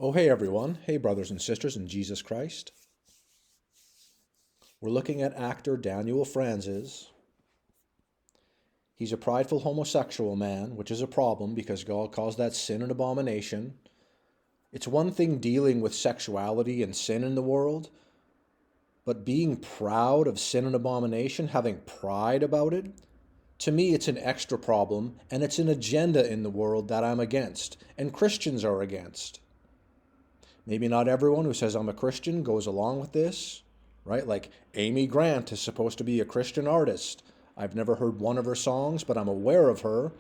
Oh, hey everyone. Hey, brothers and sisters in Jesus Christ. We're looking at actor Daniel Francis. He's a prideful homosexual man, which is a problem because God calls that sin and abomination. It's one thing dealing with sexuality and sin in the world, but being proud of sin and abomination, having pride about it, to me it's an extra problem, and it's an agenda in the world that I'm against, and Christians are against. Maybe not everyone who says I'm a Christian goes along with this, right? Like Amy Grant is supposed to be a Christian artist. I've never heard one of her songs, but I'm aware of her.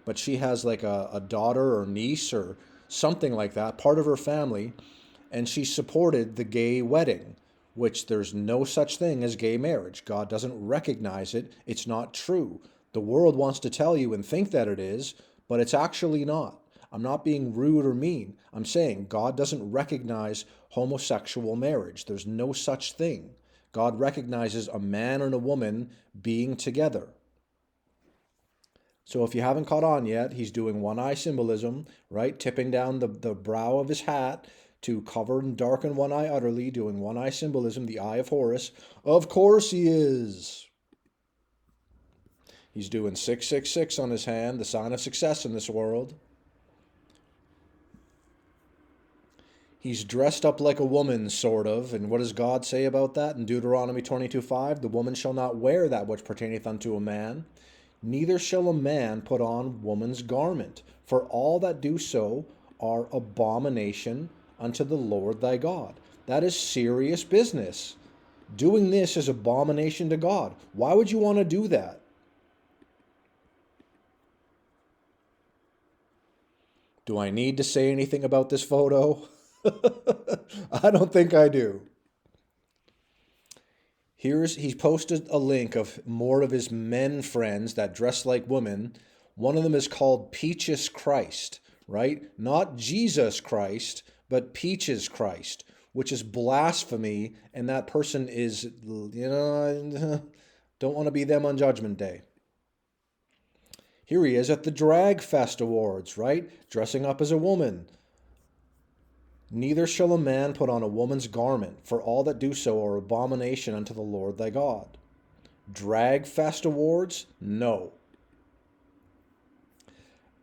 But she has like a daughter or niece or something like that, part of her family, and she supported the gay wedding, which there's no such thing as gay marriage. God doesn't recognize it. It's not true. The world wants to tell you and think that it is, but it's actually not. I'm not being rude or mean. I'm saying God doesn't recognize homosexual marriage. There's no such thing. God recognizes a man and a woman being together. So if you haven't caught on yet, he's doing one eye symbolism, right? Tipping down the brow of his hat to cover and darken one eye utterly, doing one eye symbolism, the eye of Horus. Of course he is. He's doing 666 on his hand, the sign of success in this world. He's dressed up like a woman, sort of. And what does God say about that in Deuteronomy 22:5? The woman shall not wear that which pertaineth unto a man, neither shall a man put on woman's garment. For all that do so are abomination unto the Lord thy God. That is serious business. Doing this is abomination to God. Why would you want to do that? Do I need to say anything about this photo? I don't think I do. He's posted a link of more of his men friends that dress like women. One of them is called Peaches Christ, right? Not Jesus Christ, but Peaches Christ, which is blasphemy, and that person is, don't want to be them on Judgment Day. Here he is at the Drag Fest Awards, right? Dressing up as a woman. Neither shall a man put on a woman's garment, for all that do so are abomination unto the Lord thy God. Drag Fest Awards? No.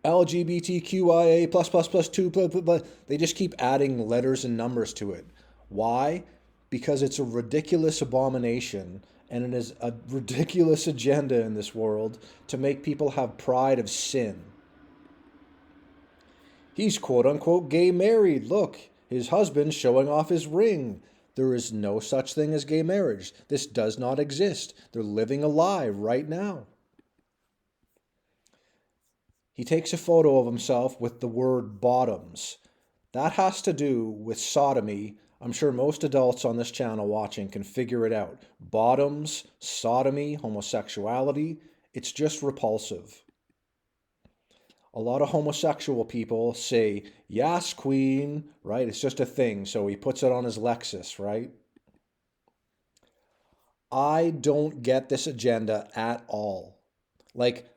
LGBTQIA plus plus plus two, blah, blah, blah. They just keep adding letters and numbers to it. Why? Because it's a ridiculous abomination and it is a ridiculous agenda in this world to make people have pride of sin. He's quote unquote gay married. Look, his husband showing off his ring. There is no such thing as gay marriage. This does not exist. They're living a lie right now. He takes a photo of himself with the word bottoms. That has to do with sodomy. I'm sure most adults on this channel watching can figure it out. Bottoms, sodomy, homosexuality, it's just repulsive. A lot of homosexual people say, "Yes, queen," right? It's just a thing. So he puts it on his Lexus, right? I don't get this agenda at all. Like,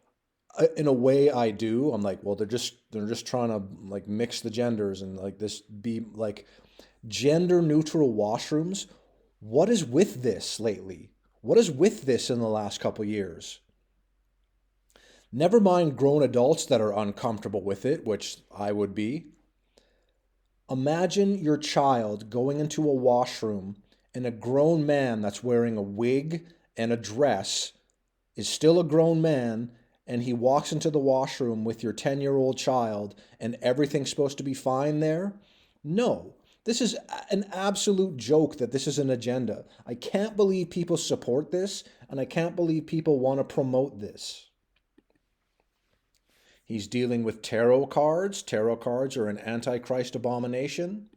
in a way I do. I'm like, well, they're just trying to like mix the genders and like this be like gender neutral washrooms. What is with this lately? What is with this in the last couple years? Never mind grown adults that are uncomfortable with it, which I would be. Imagine your child going into a washroom and a grown man that's wearing a wig and a dress is still a grown man and he walks into the washroom with your 10-year-old child and everything's supposed to be fine there? No. This is an absolute joke that this is an agenda. I can't believe people support this and I can't believe people want to promote this. He's dealing with tarot cards. Tarot cards are an antichrist abomination.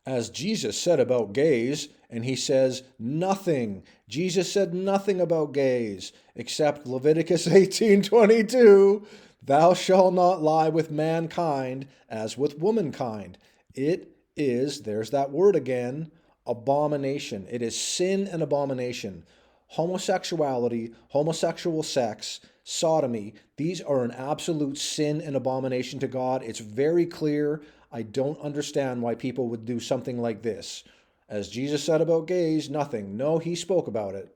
As Jesus said about gays, and he says nothing. Jesus said nothing about gays except Leviticus 18:22, "Thou shalt not lie with mankind as with womankind." It is, there's that word again, abomination. It is sin and abomination. Homosexuality, homosexual sex, sodomy, these are an absolute sin and abomination to God. It's very clear. I don't understand why people would do something like this. As Jesus said about gays, nothing. No, he spoke about it.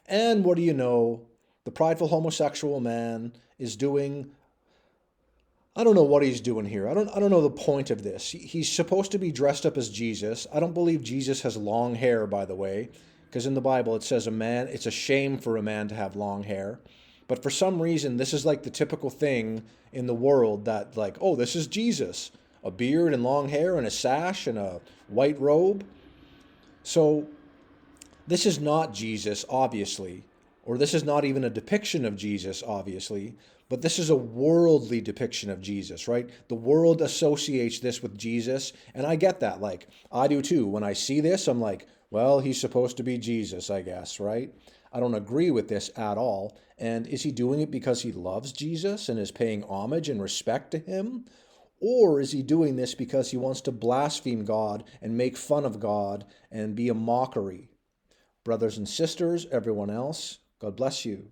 And what do you know? The prideful homosexual man is doing, I don't know what he's doing here. I don't know the point of this. He's supposed to be dressed up as Jesus. I don't believe Jesus has long hair, by the way, because in the Bible it says it's a shame for a man to have long hair. But for some reason, this is like the typical thing in the world that, like, oh, this is Jesus. A beard and long hair and a sash and a white robe. So this is not Jesus, obviously, or this is not even a depiction of Jesus, obviously, but this is a worldly depiction of Jesus, right? The world associates this with Jesus, and I get that. Like, I do too. When I see this, I'm like, well, he's supposed to be Jesus, I guess, right? I don't agree with this at all. And is he doing it because he loves Jesus and is paying homage and respect to him? Or is he doing this because he wants to blaspheme God and make fun of God and be a mockery? Brothers and sisters, everyone else, God bless you.